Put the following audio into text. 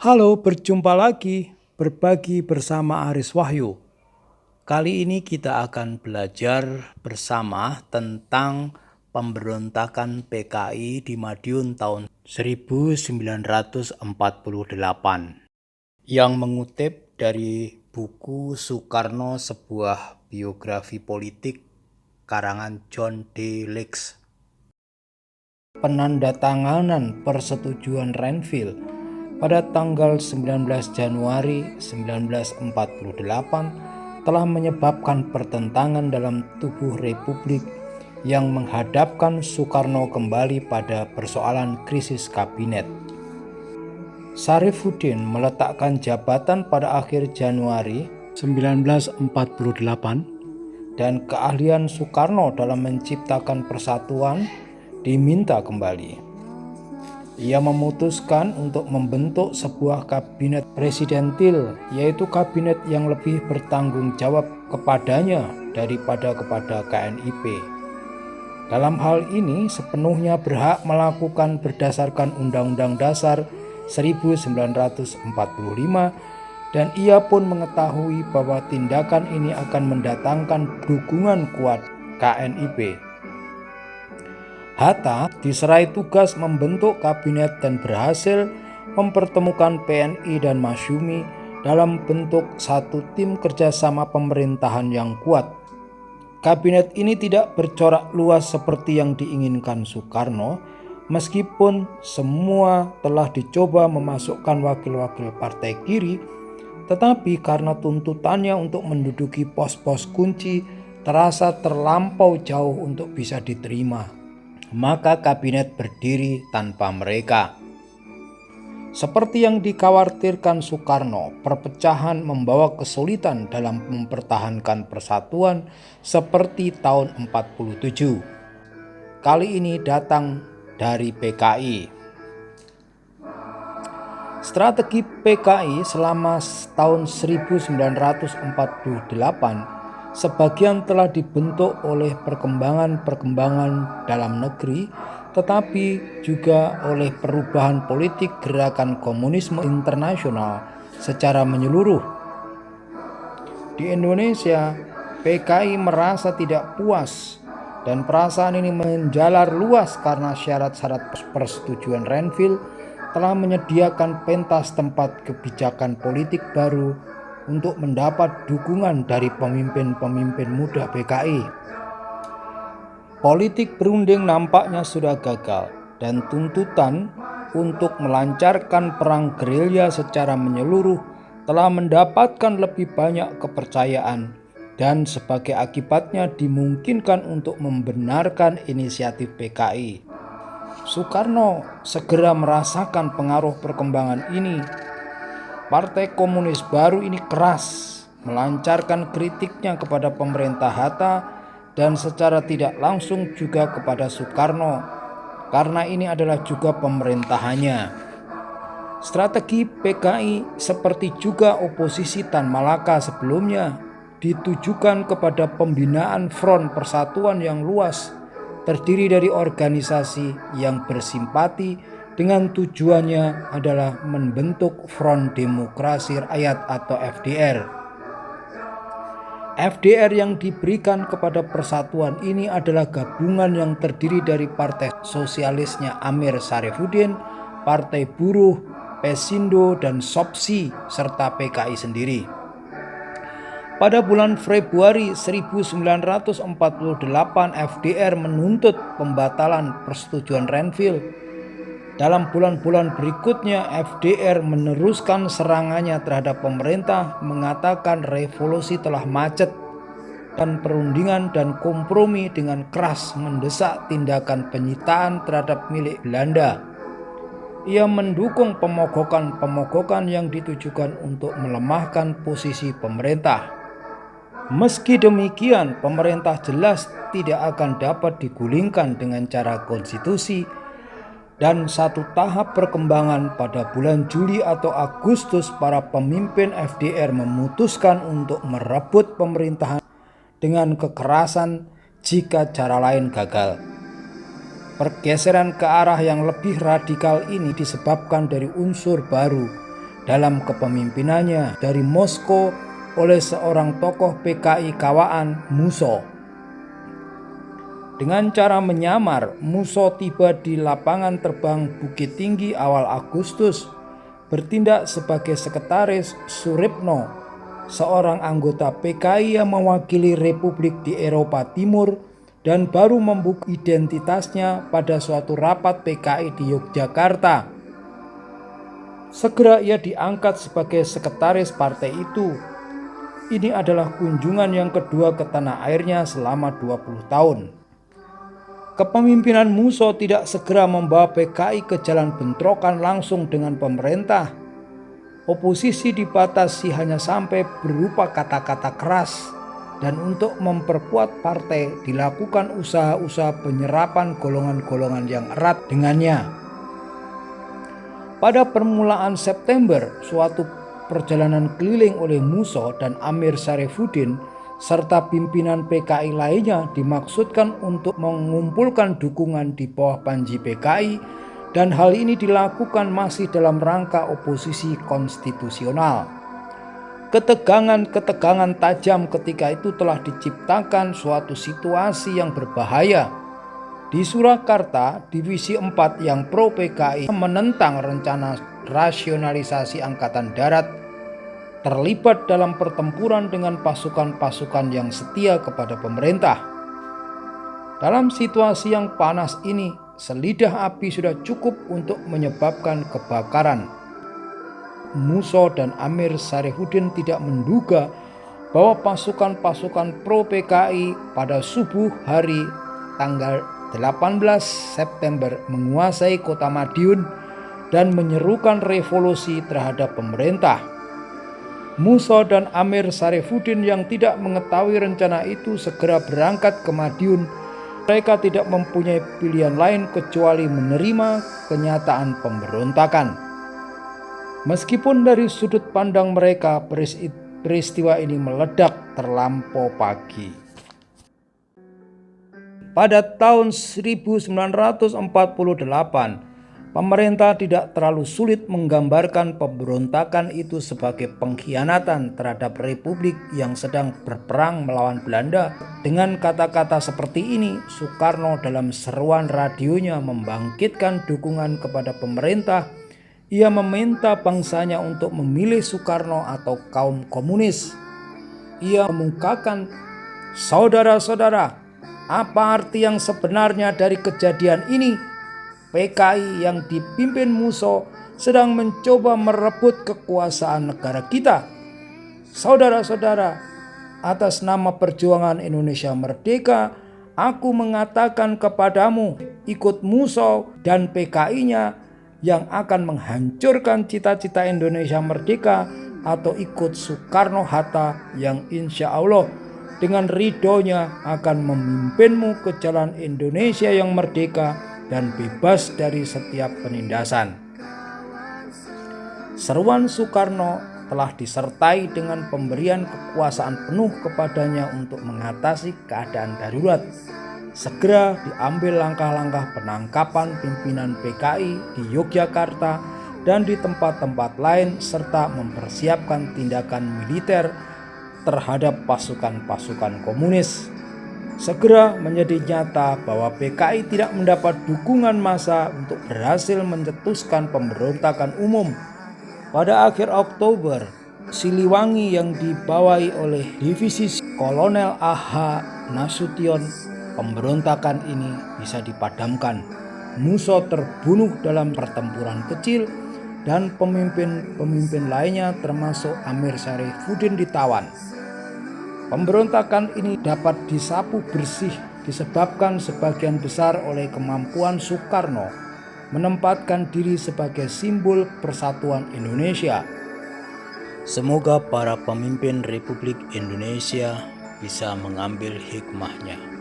Halo, berjumpa lagi berbagi bersama Aris Wahyu. Kali ini kita akan belajar bersama tentang pemberontakan PKI di Madiun tahun 1948 yang mengutip dari buku Soekarno sebuah biografi politik karangan John D. Lex. Penandatanganan persetujuan Renville pada tanggal 19 Januari 1948 telah menyebabkan pertentangan dalam tubuh Republik yang menghadapkan Soekarno kembali pada persoalan krisis kabinet. Sarifuddin meletakkan jabatan pada akhir Januari 1948 dan keahlian Soekarno dalam menciptakan persatuan diminta kembali. Ia memutuskan untuk membentuk sebuah kabinet presidentil, yaitu kabinet yang lebih bertanggung jawab kepadanya daripada kepada KNIP. Dalam hal ini sepenuhnya berhak melakukan berdasarkan Undang-Undang Dasar 1945 dan ia pun mengetahui bahwa tindakan ini akan mendatangkan dukungan kuat KNIP. Hatta diserai tugas membentuk kabinet dan berhasil mempertemukan PNI dan Masyumi dalam bentuk satu tim kerjasama pemerintahan yang kuat. Kabinet ini tidak bercorak luas seperti yang diinginkan Soekarno, meskipun semua telah dicoba memasukkan wakil-wakil partai kiri, tetapi karena tuntutannya untuk menduduki pos-pos kunci terasa terlampau jauh untuk bisa diterima. Maka kabinet berdiri tanpa mereka. Seperti yang dikhawatirkan Soekarno, perpecahan membawa kesulitan dalam mempertahankan persatuan seperti tahun 47. Kali ini datang dari PKI. Strategi PKI selama tahun 1948 sebagian telah dibentuk oleh perkembangan dalam negeri, tetapi juga oleh perubahan politik gerakan komunisme internasional secara menyeluruh. Di Indonesia, PKI merasa tidak puas dan perasaan ini menjalar luas karena syarat-syarat persetujuan Renville telah menyediakan pentas tempat kebijakan politik baru untuk mendapat dukungan dari pemimpin-pemimpin muda PKI. Politik berunding nampaknya sudah gagal dan tuntutan untuk melancarkan perang gerilya secara menyeluruh telah mendapatkan lebih banyak kepercayaan dan sebagai akibatnya dimungkinkan untuk membenarkan inisiatif PKI. Soekarno segera merasakan pengaruh perkembangan ini. Partai Komunis baru ini keras melancarkan kritiknya kepada pemerintah Hatta dan secara tidak langsung juga kepada Soekarno, karena ini adalah juga pemerintahannya. Strategi PKI seperti juga oposisi Tan Malaka sebelumnya ditujukan kepada pembinaan front persatuan yang luas, terdiri dari organisasi yang bersimpati dengan tujuannya adalah membentuk Front Demokrasi Rakyat atau FDR. FDR yang diberikan kepada persatuan ini adalah gabungan yang terdiri dari Partai Sosialisnya Amir Sarifuddin, Partai Buruh, Pesindo, dan Sopsi, serta PKI sendiri. Pada bulan Februari 1948, FDR menuntut pembatalan persetujuan Renville. Dalam bulan-bulan berikutnya, FDR meneruskan serangannya terhadap pemerintah, mengatakan revolusi telah macet dan perundingan dan kompromi dengan keras mendesak tindakan penyitaan terhadap milik Belanda. Ia mendukung pemogokan yang ditujukan untuk melemahkan posisi pemerintah. Meski demikian, pemerintah jelas tidak akan dapat digulingkan dengan cara konstitusi. Dan satu tahap perkembangan pada bulan Juli atau Agustus, para pemimpin FDR memutuskan untuk merebut pemerintahan dengan kekerasan jika cara lain gagal. Pergeseran ke arah yang lebih radikal ini disebabkan dari unsur baru dalam kepemimpinannya dari Moskow oleh seorang tokoh PKI Kawaan, Musso. Dengan cara menyamar, Musso tiba di lapangan terbang Bukit Tinggi awal Agustus, bertindak sebagai sekretaris Suripno, seorang anggota PKI yang mewakili Republik di Eropa Timur, dan baru membuka identitasnya pada suatu rapat PKI di Yogyakarta. Segera ia diangkat sebagai sekretaris partai itu. Ini adalah kunjungan yang kedua ke tanah airnya selama 20 tahun. Kepemimpinan Musso tidak segera membawa PKI ke jalan bentrokan langsung dengan pemerintah. Oposisi dibatasi hanya sampai berupa kata-kata keras, dan untuk memperkuat partai dilakukan usaha-usaha penyerapan golongan-golongan yang erat dengannya. Pada permulaan September, suatu perjalanan keliling oleh Musso dan Amir Syarifuddin serta pimpinan PKI lainnya dimaksudkan untuk mengumpulkan dukungan di bawah Panji PKI, dan hal ini dilakukan masih dalam rangka oposisi konstitusional. Ketegangan tajam ketika itu telah diciptakan suatu situasi yang berbahaya. Di Surakarta, Divisi 4 yang pro PKI menentang rencana rasionalisasi Angkatan Darat, terlibat dalam pertempuran dengan pasukan-pasukan yang setia kepada pemerintah. Dalam situasi yang panas ini, selidah api sudah cukup untuk menyebabkan kebakaran. Musso dan Amir Syarifuddin tidak menduga bahwa pasukan-pasukan pro PKI pada subuh hari tanggal 18 September menguasai kota Madiun dan menyerukan revolusi terhadap pemerintah. Musso dan Amir Syarifuddin yang tidak mengetahui rencana itu segera berangkat ke Madiun. Mereka tidak mempunyai pilihan lain kecuali menerima kenyataan pemberontakan. Meskipun dari sudut pandang mereka peristiwa ini meledak terlampau pagi. Pada tahun 1948, pemerintah tidak terlalu sulit menggambarkan pemberontakan itu sebagai pengkhianatan terhadap Republik yang sedang berperang melawan Belanda. Dengan kata-kata seperti ini, Soekarno dalam seruan radionya membangkitkan dukungan kepada pemerintah. Ia meminta bangsanya untuk memilih Soekarno atau kaum komunis. Ia mengungkapkan, "Saudara-saudara, apa arti yang sebenarnya dari kejadian ini? PKI yang dipimpin Musso sedang mencoba merebut kekuasaan negara kita. Saudara-saudara, atas nama perjuangan Indonesia merdeka, aku mengatakan kepadamu, ikut Musso dan PKI-nya yang akan menghancurkan cita-cita Indonesia merdeka, atau ikut Soekarno-Hatta yang insya Allah dengan ridhonya akan memimpinmu ke jalan Indonesia yang merdeka dan bebas dari setiap penindasan." Seruan Soekarno telah disertai dengan pemberian kekuasaan penuh kepadanya untuk mengatasi keadaan darurat. Segera diambil langkah-langkah penangkapan pimpinan PKI di Yogyakarta dan di tempat-tempat lain, serta mempersiapkan tindakan militer terhadap pasukan-pasukan komunis. Segera menjadi nyata bahwa PKI tidak mendapat dukungan massa untuk berhasil mencetuskan pemberontakan umum. Pada akhir Oktober, Siliwangi yang dibawahi oleh Divisi Kolonel A.H. Nasution, pemberontakan ini bisa dipadamkan. Musso terbunuh dalam pertempuran kecil dan pemimpin-pemimpin lainnya termasuk Amir Syarifuddin ditawan. Pemberontakan ini dapat disapu bersih disebabkan sebagian besar oleh kemampuan Soekarno menempatkan diri sebagai simbol persatuan Indonesia. Semoga para pemimpin Republik Indonesia bisa mengambil hikmahnya.